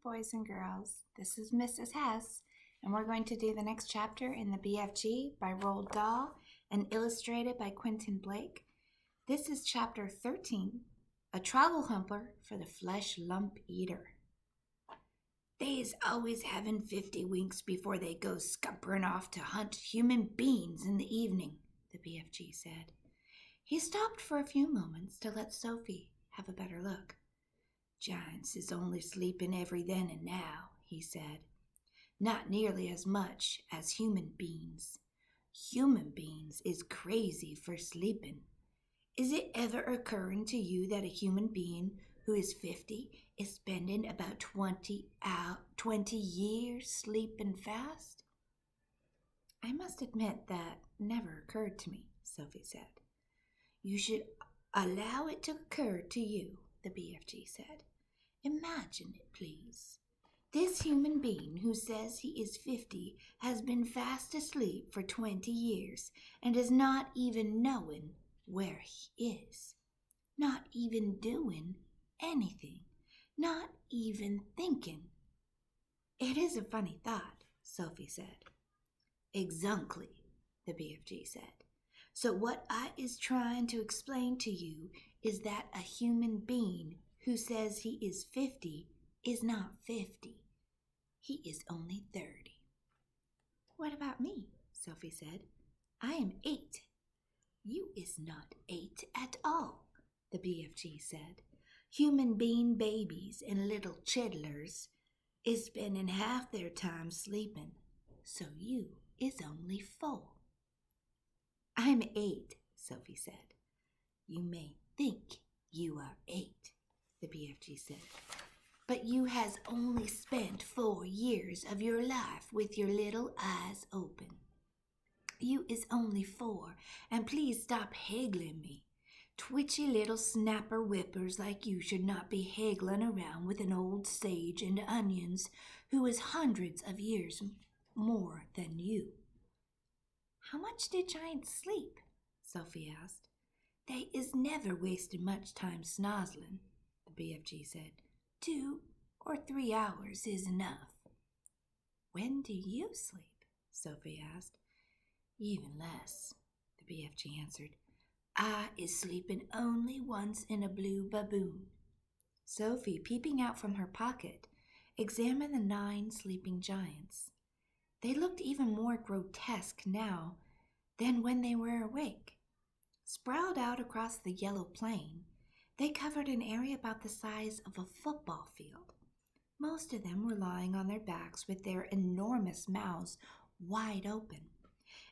boys and girls. This is Mrs. Hess, and we're going to do the next chapter in the BFG by Roald Dahl and illustrated by Quentin Blake. This is chapter 13, A Trogglehumper for the Fleshlumpeater. They's always having 50 winks before they go scumpering off to hunt human beings in the evening, the BFG said. He stopped for a few moments to let Sophie have a better look. Giants is only sleeping every then and now, he said. Not nearly as much as human beings. Human beings is crazy for sleeping. Is it ever occurring to you that a human being who is 50 is spending about 20 years sleeping fast? I must admit that never occurred to me, Sophie said. You should allow it to occur to you, the BFG said. Imagine it, please. This human being who says he is 50 has been fast asleep for 20 years and is not even knowing where he is, not even doing anything, not even thinking. It is a funny thought, Sophie said. Exactly, the BFG said. So what I is trying to explain to you is that a human being who says he is 50 is not 50. He is only 30. What about me? Sophie said. I am 8. You is not 8 at all, the BFG said. Human being babies and little chidlers is spending half their time sleeping, so you is only 4. I'm 8, Sophie said. You may think you are 8, the BFG said, but you has only spent 4 years of your life with your little eyes open. You is only 4, and please stop haggling me. Twitchy little snapper whippers like you should not be haggling around with an old sage and onions who is hundreds of years more than you. How much did giants sleep? Sophie asked. They is never wasted much time snozzling, the BFG said. 2 or 3 hours is enough. When do you sleep? Sophie asked. Even less, the BFG answered. I is sleeping only once in a blue baboon. Sophie, peeping out from her pocket, examined the 9 sleeping giants. They looked even more grotesque now than when they were awake. Sprawled out across the yellow plain, they covered an area about the size of a football field. Most of them were lying on their backs with their enormous mouths wide open,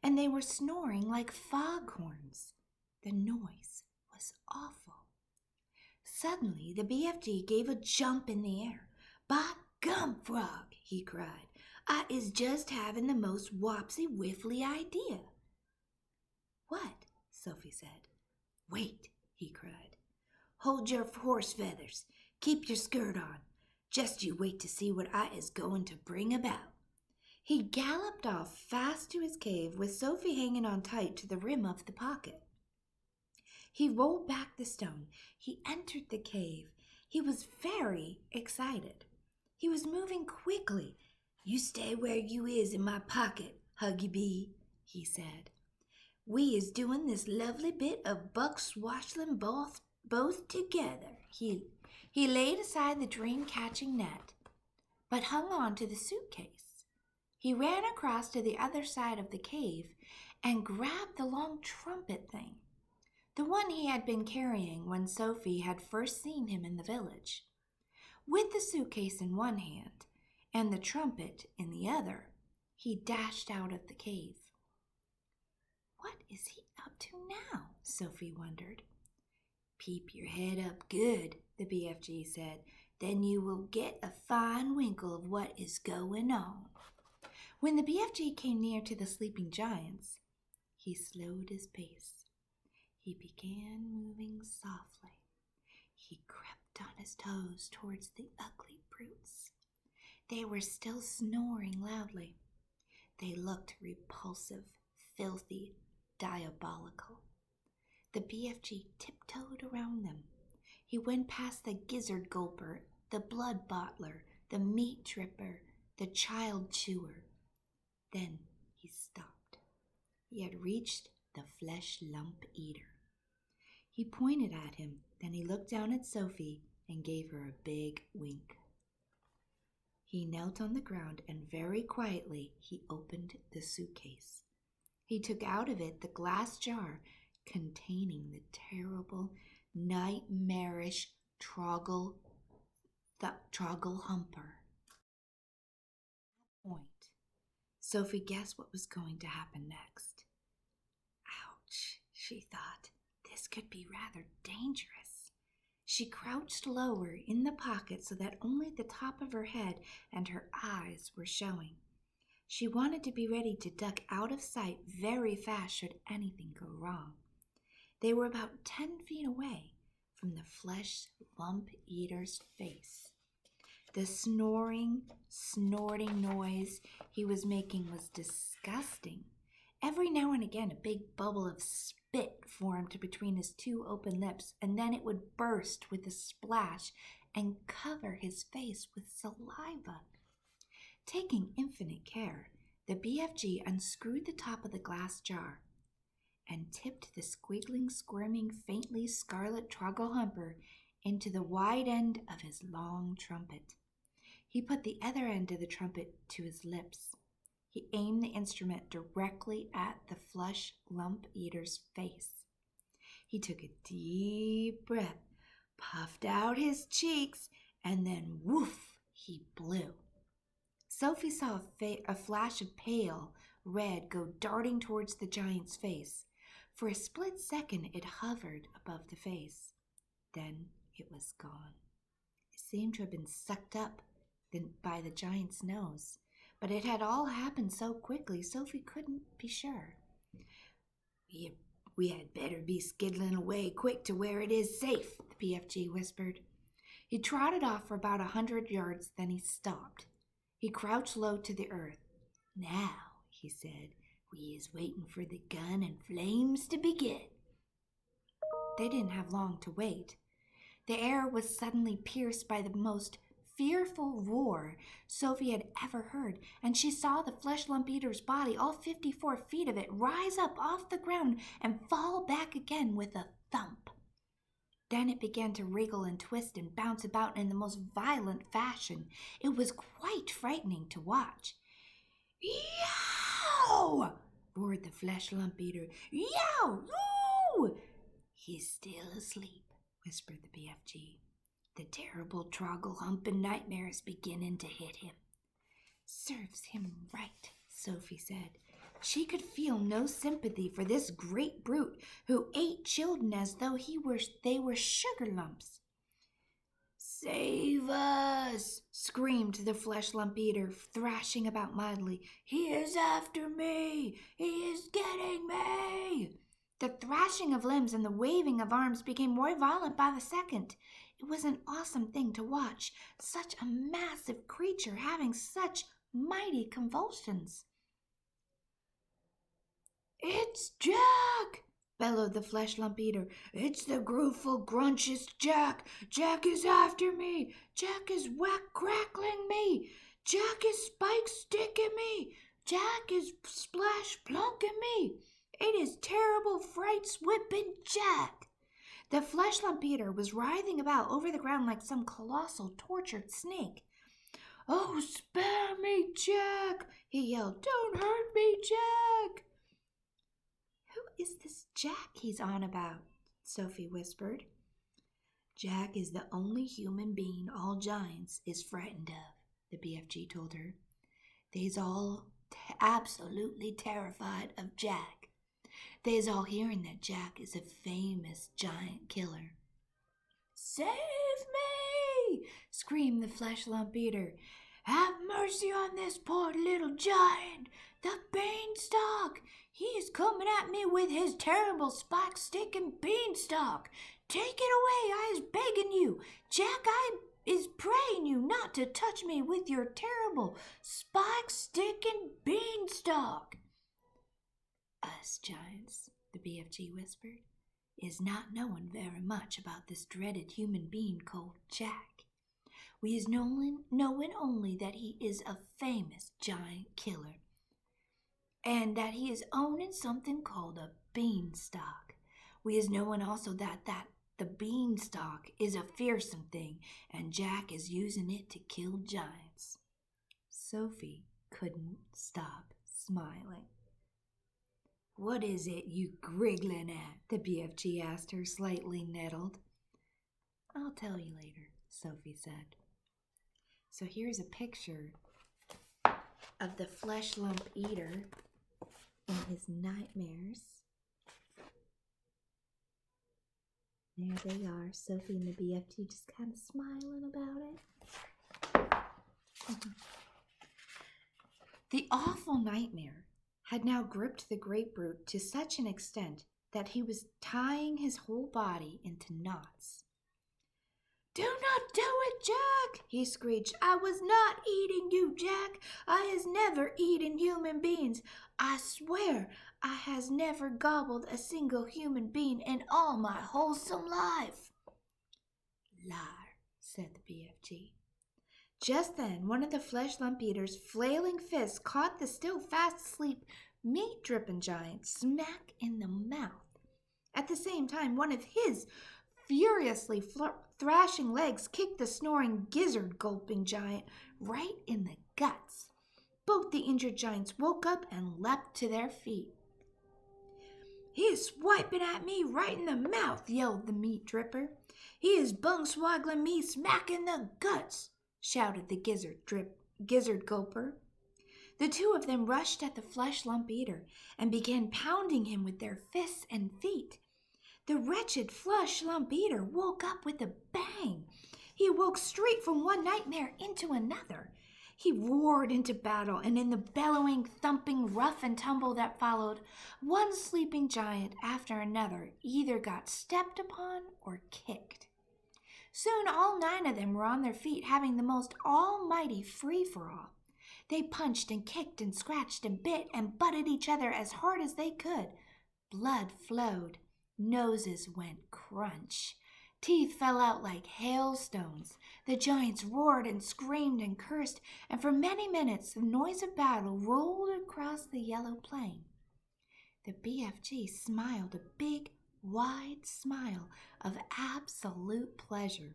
and they were snoring like foghorns. The noise was awful. Suddenly, the BFG gave a jump in the air. By gum frog, he cried. I is just having the most wopsy-whiffly idea. What? Sophie said. Wait, he cried. Hold your horse feathers. Keep your skirt on. Just you wait to see what I is going to bring about. He galloped off fast to his cave with Sophie hanging on tight to the rim of the pocket. He rolled back the stone. He entered the cave. He was very excited. He was moving quickly. You stay where you is in my pocket, Huggy Bee, he said. We is doing this lovely bit of buck swashling both together. He laid aside the dream-catching net, but hung on to the suitcase. He ran across to the other side of the cave and grabbed the long trumpet thing, the one he had been carrying when Sophie had first seen him in the village. With the suitcase in one hand and the trumpet in the other, he dashed out of the cave. What is he up to now? Sophie wondered. Peep your head up good, the BFG said. Then you will get a fine winkle of what is going on. When the BFG came near to the sleeping giants, he slowed his pace. He began moving softly. He crept on his toes towards the ugly brutes. They were still snoring loudly. They looked repulsive, filthy, diabolical. The BFG tiptoed around them. He went past the gizzard gulper, the blood bottler, the meat tripper, the child chewer. Then he stopped. He had reached the Fleshlumpeater. He pointed at him, then he looked down at Sophie and gave her a big wink. He knelt on the ground and very quietly he opened the suitcase. He took out of it the glass jar containing the terrible, nightmarish Trogglehumper. Point. Sophie guessed what was going to happen next. Ouch, she thought. This could be rather dangerous. She crouched lower in the pocket so that only the top of her head and her eyes were showing. She wanted to be ready to duck out of sight very fast should anything go wrong. They were about 10 feet away from the Fleshlumpeater's face. The snoring, snorting noise he was making was disgusting. Every now and again, a big bubble of spit formed between his two open lips, and then it would burst with a splash and cover his face with saliva. Taking infinite care, the BFG unscrewed the top of the glass jar and tipped the squiggling, squirming, faintly scarlet Trogglehumper into the wide end of his long trumpet. He put the other end of the trumpet to his lips. He aimed the instrument directly at the Fleshlumpeater's face. He took a deep breath, puffed out his cheeks, and then woof, he blew. Sophie saw a flash of pale red go darting towards the giant's face. For a split second it hovered above the face. Then it was gone. It seemed to have been sucked up by the giant's nose. But it had all happened so quickly, Sophie couldn't be sure. We had better be skiddling away quick to where it is safe, the BFG whispered. He trotted off for about 100 yards, then he stopped. He crouched low to the earth. Now, he said, we is waiting for the gun and flames to begin. They didn't have long to wait. The air was suddenly pierced by the most fearful roar Sophie had ever heard, and she saw the Fleshlumpeater's body, all 54 feet of it, rise up off the ground and fall back again with a thump. Then it began to wriggle and twist and bounce about in the most violent fashion. It was quite frightening to watch. Yow! roared the Fleshlumpeater. Yow! Woo! He's still asleep, whispered the BFG. The terrible Trogglehumper nightmares beginning to hit him. Serves him right, Sophie said. She could feel no sympathy for this great brute who ate children as though they were sugar lumps. Save us! Screamed the Fleshlumpeater, thrashing about mildly. He is after me! He is getting me! The thrashing of limbs and the waving of arms became more violent by the second. It was an awesome thing to watch, such a massive creature having such mighty convulsions. It's Jack! bellowed the Fleshlumpeater. It's the gruesome, grunchiest Jack! Jack is after me! Jack is crackling me! Jack is spike sticking me! Jack is splash plunking me! It is terrible frights whipping Jack! The Fleshlumpeater was writhing about over the ground like some colossal tortured snake. Oh, spare me, Jack! he yelled. Don't hurt me, Jack! Who is this Jack he's on about? Sophie whispered. Jack is the only human being all giants is frightened of, the BFG told her. They's all absolutely terrified of Jack. They's all hearing that Jack is a famous giant killer. Save me! screamed the Fleshlumpeater. Have mercy on this poor little giant, the beanstalk. He is coming at me with his terrible spike-sticking beanstalk. Take it away, I is begging you. Jack, I is praying you not to touch me with your terrible spike-sticking beanstalk. Us giants, the BFG whispered, is not knowing very much about this dreaded human being called Jack. We is knowing only that he is a famous giant killer, and that he is owning something called a beanstalk. We is knowing also that the beanstalk is a fearsome thing, and Jack is using it to kill giants. Sophie couldn't stop smiling. What is it you griggling at? The BFG asked her, slightly nettled. I'll tell you later, Sophie said. So here's a picture of the Fleshlumpeater in his nightmares. There they are, Sophie and the BFG just kind of smiling about it. The awful nightmare had now gripped the great brute to such an extent that he was tying his whole body into knots. Do not do it, Jack, he screeched. I was not eating you, Jack. I has never eaten human beings. I swear I has never gobbled a single human being in all my wholesome life. Liar, said the BFG. Just then, one of the Fleshlumpeater's flailing fists caught the still fast asleep, meat-dripping giant smack in the mouth. At the same time, one of his furiously thrashing legs kicked the snoring, gizzard-gulping giant right in the guts. Both the injured giants woke up and leapt to their feet. He is swiping at me right in the mouth, yelled the meat dripper. He is bung-swaggling me smack in the guts, shouted the gizzard gulper. The two of them rushed at the Fleshlumpeater and began pounding him with their fists and feet. The wretched Fleshlumpeater woke up with a bang. He awoke straight from one nightmare into another. He roared into battle, and in the bellowing, thumping, rough and tumble that followed, one sleeping giant after another either got stepped upon or kicked. Soon all 9 of them were on their feet, having the most almighty free-for-all. They punched and kicked and scratched and bit and butted each other as hard as they could. Blood flowed. Noses went crunch. Teeth fell out like hailstones. The giants roared and screamed and cursed, and for many minutes the noise of battle rolled across the yellow plain. The BFG smiled a big, wide smile of absolute pleasure.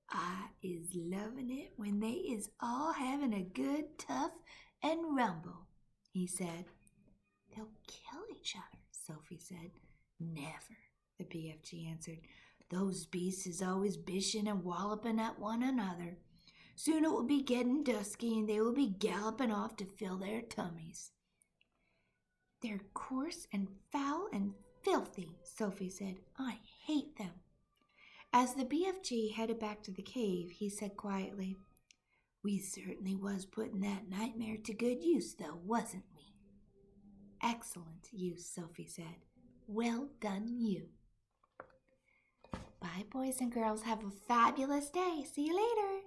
I is loving it when they is all having a good tough and rumble, he said. They'll kill each other, Sophie said. Never, the BFG answered. Those beasts is always bishing and walloping at one another. Soon it will be getting dusky, and they will be galloping off to fill their tummies. They're coarse and foul and filthy, Sophie said. I hate them. As the BFG headed back to the cave, he said quietly, We certainly was putting that nightmare to good use, though, wasn't we? Excellent use, Sophie said. Well done, you. Bye, boys and girls. Have a fabulous day. See you later.